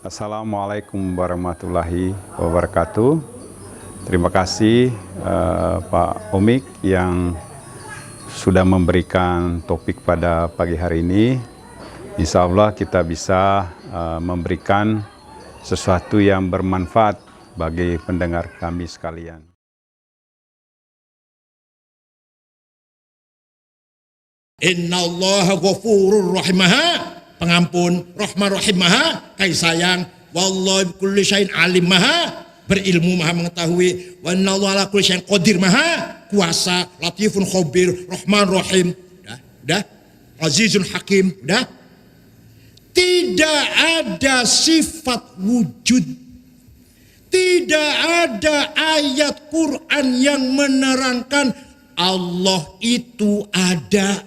Assalamualaikum warahmatullahi wabarakatuh. Terima kasih Pak Omik yang sudah memberikan topik pada pagi hari ini. Insya Allah kita bisa memberikan sesuatu yang bermanfaat bagi pendengar kami sekalian. Innallaha ghafurur rahimah, pengampun, rahman rahim, maha kasih sayang. Wallahu bikulli syai'in alim, maha berilmu, maha mengetahui. Wa innallaha ala kulli syai'in qadir, maha kuasa, latifun khabir, rahman rahim. Udah. Azizun hakim, udah. Tidak ada sifat wujud, tidak ada ayat Quran yang menerangkan Allah itu ada.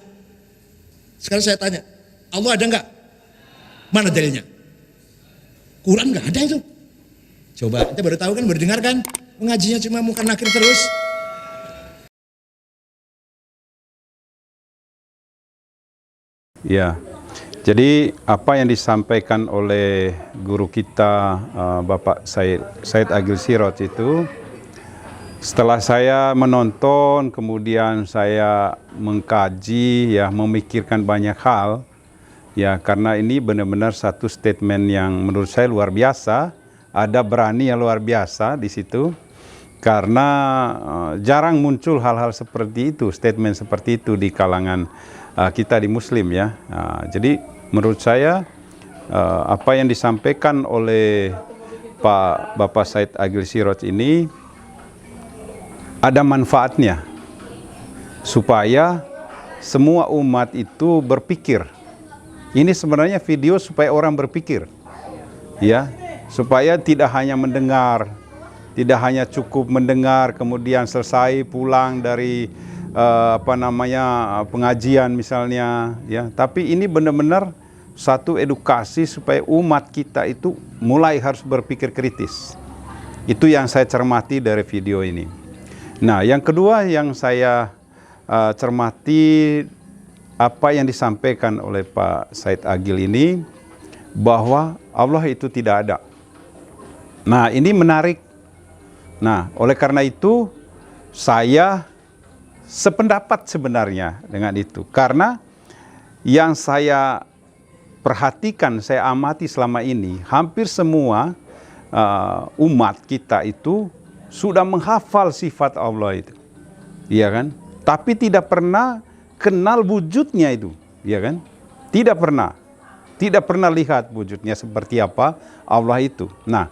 Sekarang saya tanya, Allah ada nggak? Mana dalilnya? Quran nggak ada itu. Coba, kita baru tahu kan, baru dengar kan? Mengajinya cuma muka nakir terus. Ya, jadi apa yang disampaikan oleh guru kita Bapak Said Agil Sirot itu, setelah saya menonton, kemudian saya mengkaji, ya, memikirkan banyak hal, ya, karena ini benar-benar satu statement yang menurut saya luar biasa, ada berani yang luar biasa di situ, karena jarang muncul hal-hal seperti itu, statement seperti itu di kalangan kita di Muslim, ya. Jadi menurut saya apa yang disampaikan oleh Bapak Said Agil Sirot ini ada manfaatnya, supaya semua umat itu berpikir. Ini sebenarnya video supaya orang berpikir, ya, supaya tidak hanya mendengar, tidak hanya cukup mendengar kemudian selesai pulang dari pengajian misalnya, ya, tapi ini benar-benar satu edukasi supaya umat kita itu mulai harus berpikir kritis. Itu yang saya cermati dari video ini. Nah, yang kedua yang saya cermati apa yang disampaikan oleh Pak Said Agil ini, bahwa Allah itu tidak ada. Nah, ini menarik. Nah, oleh karena itu saya sependapat sebenarnya dengan itu. Karena yang saya perhatikan, saya amati selama ini, hampir semua umat kita itu sudah menghafal sifat Allah itu, iya kan? Tapi tidak pernah kenal wujudnya itu, iya kan? Tidak pernah lihat wujudnya seperti apa Allah itu. Nah,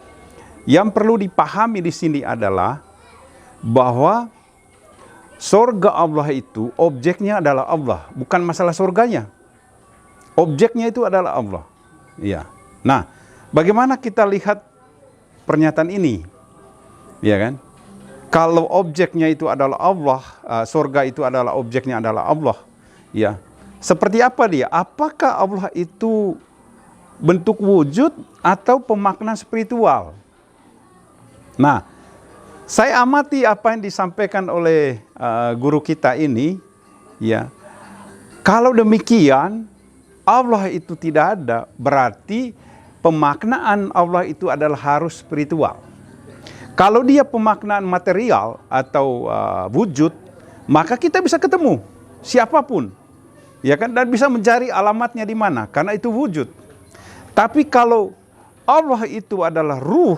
yang perlu dipahami di sini adalah bahwa surga Allah itu objeknya adalah Allah, bukan masalah surganya. Objeknya itu adalah Allah, iya. Nah, bagaimana kita lihat pernyataan ini? Ya kan? Kalau objeknya itu adalah Allah, surga itu adalah objeknya adalah Allah, ya. Seperti apa dia? Apakah Allah itu bentuk wujud atau pemakna spiritual? Nah, saya amati apa yang disampaikan oleh guru kita ini, ya. Kalau demikian, Allah itu tidak ada, berarti pemaknaan Allah itu adalah harus spiritual. Kalau dia pemaknaan material atau wujud, maka kita bisa ketemu siapapun, ya kan, dan bisa mencari alamatnya di mana, karena itu wujud. Tapi kalau Allah itu adalah ruh,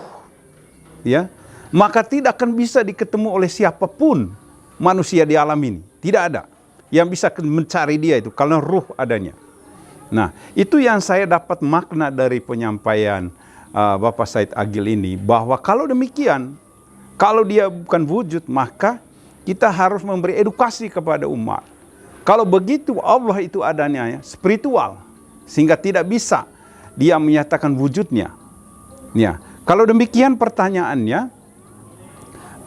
ya, maka tidak akan bisa diketemu oleh siapapun manusia di alam ini. Tidak ada yang bisa mencari dia itu, karena ruh adanya. Nah, itu yang saya dapat makna dari penyampaian Bapak Said Agil ini, bahwa kalau demikian, kalau dia bukan wujud, maka kita harus memberi edukasi kepada umat. Kalau begitu Allah itu adanya spiritual, sehingga tidak bisa dia menyatakan wujudnya. Ya, kalau demikian pertanyaannya,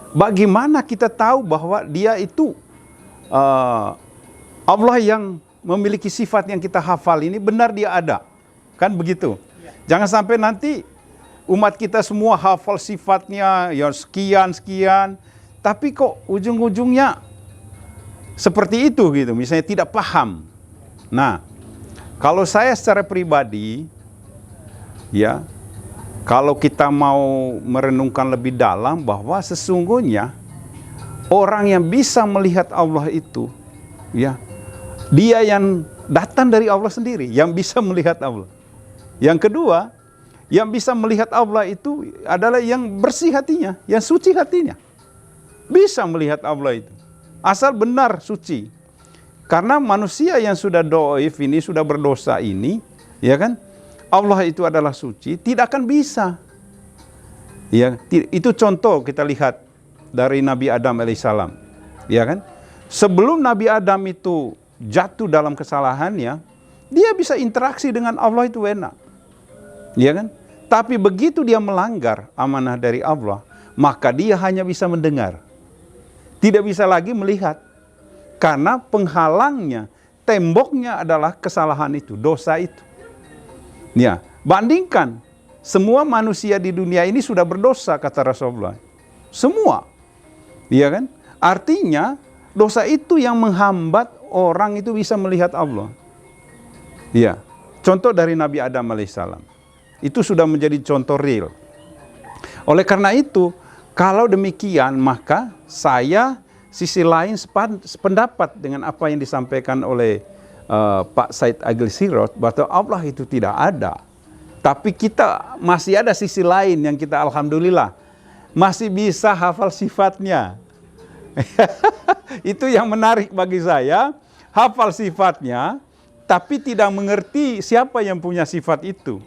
bagaimana kita tahu bahwa dia itu Allah yang memiliki sifat yang kita hafal ini benar dia ada? Kan begitu. Jangan sampai nanti umat kita semua hafal sifatnya, ya sekian, tapi kok ujung-ujungnya seperti itu gitu, misalnya tidak paham. Nah, kalau saya secara pribadi, ya, kalau kita mau merenungkan lebih dalam bahwa sesungguhnya orang yang bisa melihat Allah itu, ya, dia yang datang dari Allah sendiri, yang bisa melihat Allah. Yang kedua, yang bisa melihat Allah itu adalah yang bersih hatinya, yang suci hatinya. Bisa melihat Allah itu, asal benar suci. Karena manusia yang sudah doif ini, sudah berdosa ini, ya kan, Allah itu adalah suci, tidak akan bisa. Ya, itu contoh kita lihat dari Nabi Adam alaihissalam, ya kan. Sebelum Nabi Adam itu jatuh dalam kesalahannya, dia bisa interaksi dengan Allah itu enak, ya kan. Tapi begitu dia melanggar amanah dari Allah, maka dia hanya bisa mendengar, tidak bisa lagi melihat. Karena penghalangnya, temboknya adalah kesalahan itu, dosa itu. Ya, bandingkan semua manusia di dunia ini sudah berdosa, kata Rasulullah. Semua, iya kan? Artinya dosa itu yang menghambat orang itu bisa melihat Allah. Ya, contoh dari Nabi Adam alaihissalam itu sudah menjadi contoh real. Oleh karena itu, kalau demikian maka saya sisi lain sependapat dengan apa yang disampaikan oleh Pak Said Agil Sirot, bahwa Allah itu tidak ada. Tapi kita masih ada sisi lain yang kita alhamdulillah masih bisa hafal sifatnya. Itu yang menarik bagi saya, hafal sifatnya, tapi tidak mengerti siapa yang punya sifat itu.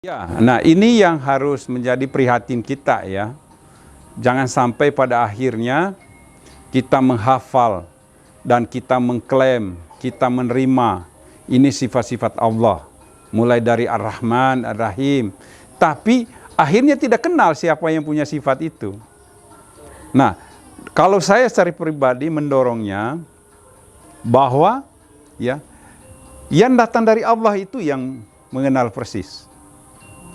Ya, nah ini yang harus menjadi prihatin kita ya. Jangan sampai pada akhirnya kita menghafal dan kita mengklaim, kita menerima ini sifat-sifat Allah. Mulai dari Ar-Rahman, Ar-Rahim. Tapi akhirnya tidak kenal siapa yang punya sifat itu. Nah, kalau saya secara pribadi mendorongnya bahwa ya, yang datang dari Allah itu yang mengenal persis.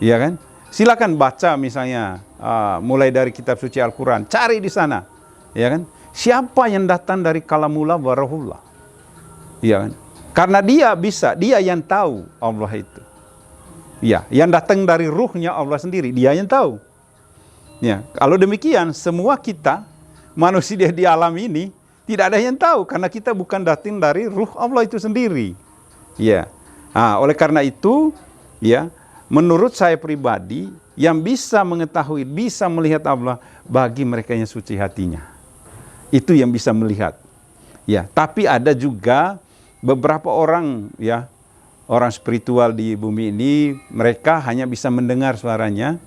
Ya kan? Silakan baca misalnya mulai dari kitab suci Al-Quran, cari di sana, ya kan? Siapa yang datang dari kalamullah wa ruhullah, ya kan? Karena dia bisa, dia yang tahu Allah itu. Ya, yang datang dari ruhnya Allah sendiri, dia yang tahu. Ya, kalau demikian semua kita manusia di alam ini tidak ada yang tahu karena kita bukan datang dari ruh Allah itu sendiri. Ya, oleh karena itu, ya. Menurut saya pribadi, yang bisa mengetahui, bisa melihat Allah bagi mereka yang suci hatinya. Itu yang bisa melihat. Ya, tapi ada juga beberapa orang ya, orang spiritual di bumi ini, mereka hanya bisa mendengar suaranya,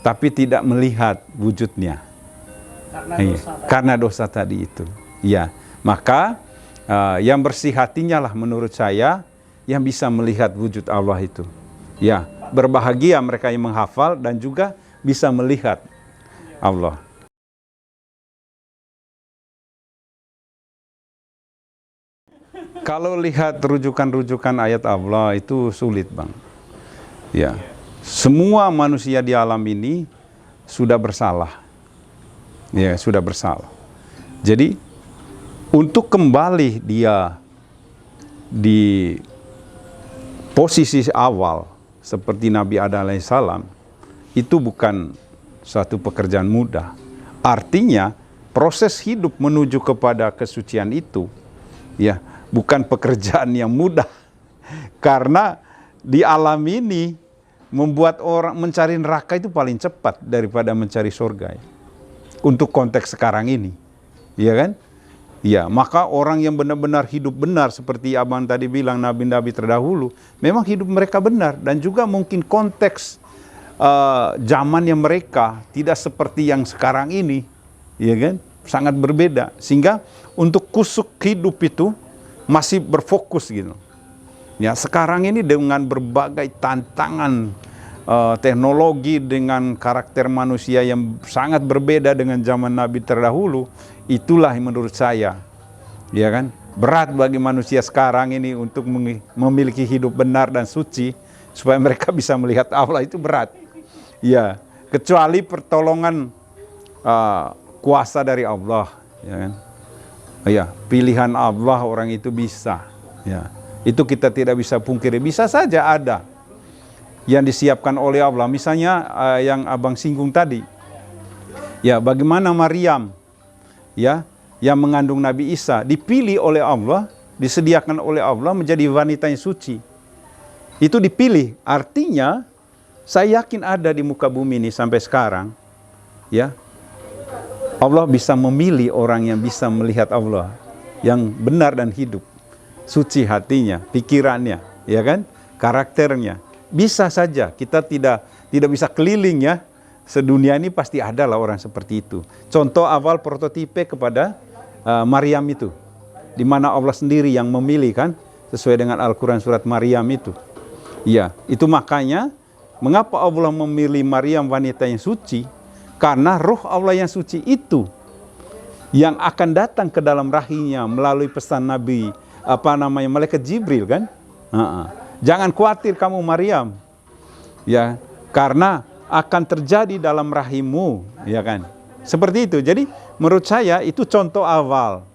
tapi tidak melihat wujudnya. Karena dosa tadi itu. Ya, maka yang bersih hatinya lah menurut saya yang bisa melihat wujud Allah itu. Ya, berbahagia mereka yang menghafal dan juga bisa melihat Allah. Kalau lihat rujukan-rujukan ayat Allah itu sulit, Bang. Ya, semua manusia di alam ini sudah bersalah. Ya, sudah bersalah. Jadi untuk kembali dia di posisi awal seperti Nabi Adam alaihissalam itu bukan suatu pekerjaan mudah. Artinya proses hidup menuju kepada kesucian itu ya bukan pekerjaan yang mudah. Karena di alam ini membuat orang mencari neraka itu paling cepat daripada mencari surga. Untuk konteks sekarang ini. Iya kan? Ya, maka orang yang benar-benar hidup benar seperti abang tadi bilang nabi-nabi terdahulu, memang hidup mereka benar dan juga mungkin konteks zamannya mereka tidak seperti yang sekarang ini, ya kan? Sangat berbeda. Sehingga untuk kusuk hidup itu masih berfokus gitu. Ya, sekarang ini dengan berbagai tantangan teknologi dengan karakter manusia yang sangat berbeda dengan zaman nabi terdahulu, itulah yang menurut saya, ya kan, berat bagi manusia sekarang ini untuk memiliki hidup benar dan suci supaya mereka bisa melihat Allah itu berat. Ya, kecuali pertolongan kuasa dari Allah, ya kan. Ya, pilihan Allah orang itu bisa, ya. Itu kita tidak bisa pungkiri. Bisa saja ada yang disiapkan oleh Allah. Misalnya yang abang singgung tadi. Ya, bagaimana Maryam ya yang mengandung Nabi Isa dipilih oleh Allah, disediakan oleh Allah menjadi wanita yang suci. Itu dipilih. Artinya saya yakin ada di muka bumi ini sampai sekarang ya. Allah bisa memilih orang yang bisa melihat Allah, yang benar dan hidup, suci hatinya, pikirannya, ya kan, karakternya. Bisa saja, kita tidak bisa keliling ya. Sedunia ini pasti ada lah orang seperti itu. Contoh awal prototipe kepada Maryam itu, di mana Allah sendiri yang memilih kan, sesuai dengan Al-Quran surat Maryam itu. Ya, itu makanya mengapa Allah memilih Maryam wanita yang suci? Karena roh Allah yang suci itu yang akan datang ke dalam rahimnya melalui pesan Nabi, malaikat Jibril kan? Jangan khawatir kamu Maryam, ya, karena akan terjadi dalam rahimmu, ya kan? Seperti itu. Jadi menurut saya itu contoh awal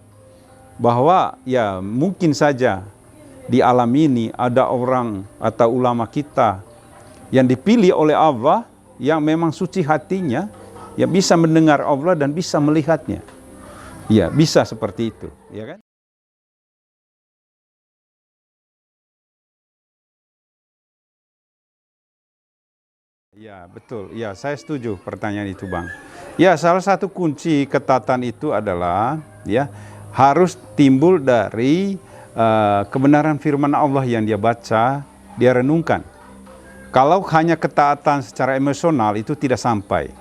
bahwa ya mungkin saja di alam ini ada orang atau ulama kita yang dipilih oleh Allah yang memang suci hatinya, ya bisa mendengar Allah dan bisa melihatnya. Ya, bisa seperti itu, ya kan? Ya, betul. Ya, saya setuju pertanyaan itu, Bang. Ya, salah satu kunci ketaatan itu adalah ya harus timbul dari kebenaran firman Allah yang dia baca, dia renungkan. Kalau hanya ketaatan secara emosional itu tidak sampai.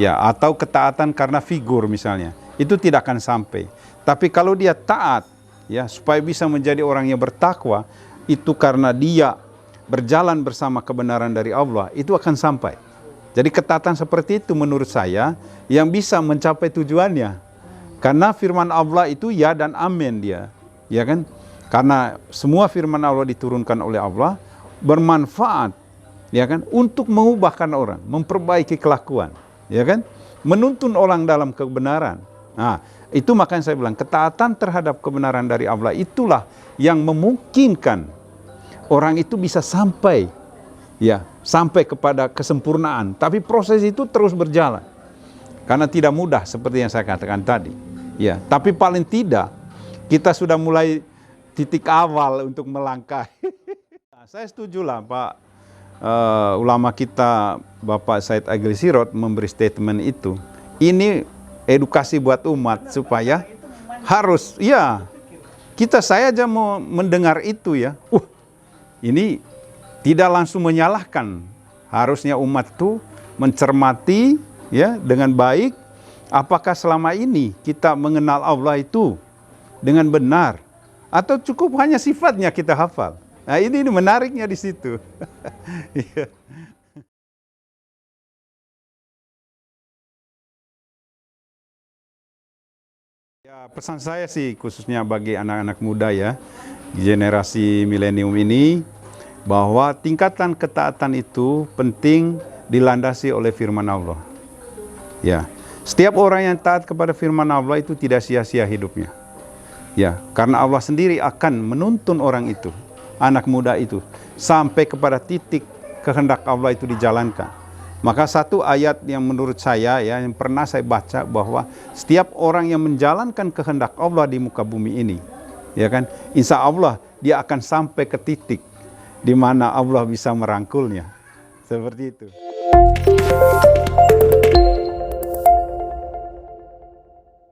Ya, atau ketaatan karena figur misalnya, itu tidak akan sampai. Tapi kalau dia taat, ya, supaya bisa menjadi orang yang bertakwa, itu karena dia berjalan bersama kebenaran dari Allah, itu akan sampai. Jadi ketaatan seperti itu menurut saya yang bisa mencapai tujuannya. Karena firman Allah itu ya dan amin dia, ya kan? Karena semua firman Allah diturunkan oleh Allah bermanfaat, ya kan, untuk mengubahkan orang, memperbaiki kelakuan. Ya kan, menuntun orang dalam kebenaran. Nah, itu makanya saya bilang ketaatan terhadap kebenaran dari Allah itulah yang memungkinkan orang itu bisa sampai, ya, sampai kepada kesempurnaan. Tapi proses itu terus berjalan karena tidak mudah seperti yang saya katakan tadi. Ya, tapi paling tidak kita sudah mulai titik awal untuk melangkah. Nah, saya setuju lah Pak. Ulama kita Bapak Said Agil Sirot memberi statement itu. Ini edukasi buat umat supaya harus, ya, saya aja mau mendengar itu ya. Ini tidak langsung menyalahkan. Harusnya umat itu mencermati ya dengan baik apakah selama ini kita mengenal Allah itu dengan benar atau cukup hanya sifatnya kita hafal. Nah, ini menariknya di situ. Ya, pesan saya sih khususnya bagi anak-anak muda ya, generasi milenium ini, bahwa tingkatan ketaatan itu penting dilandasi oleh firman Allah. Ya, setiap orang yang taat kepada firman Allah itu tidak sia-sia hidupnya. Ya, karena Allah sendiri akan menuntun orang itu, anak muda itu, sampai kepada titik kehendak Allah itu dijalankan. Maka satu ayat yang menurut saya ya, yang pernah saya baca, bahwa setiap orang yang menjalankan kehendak Allah di muka bumi ini, ya kan, insya Allah dia akan sampai ke titik di mana Allah bisa merangkulnya. Seperti itu.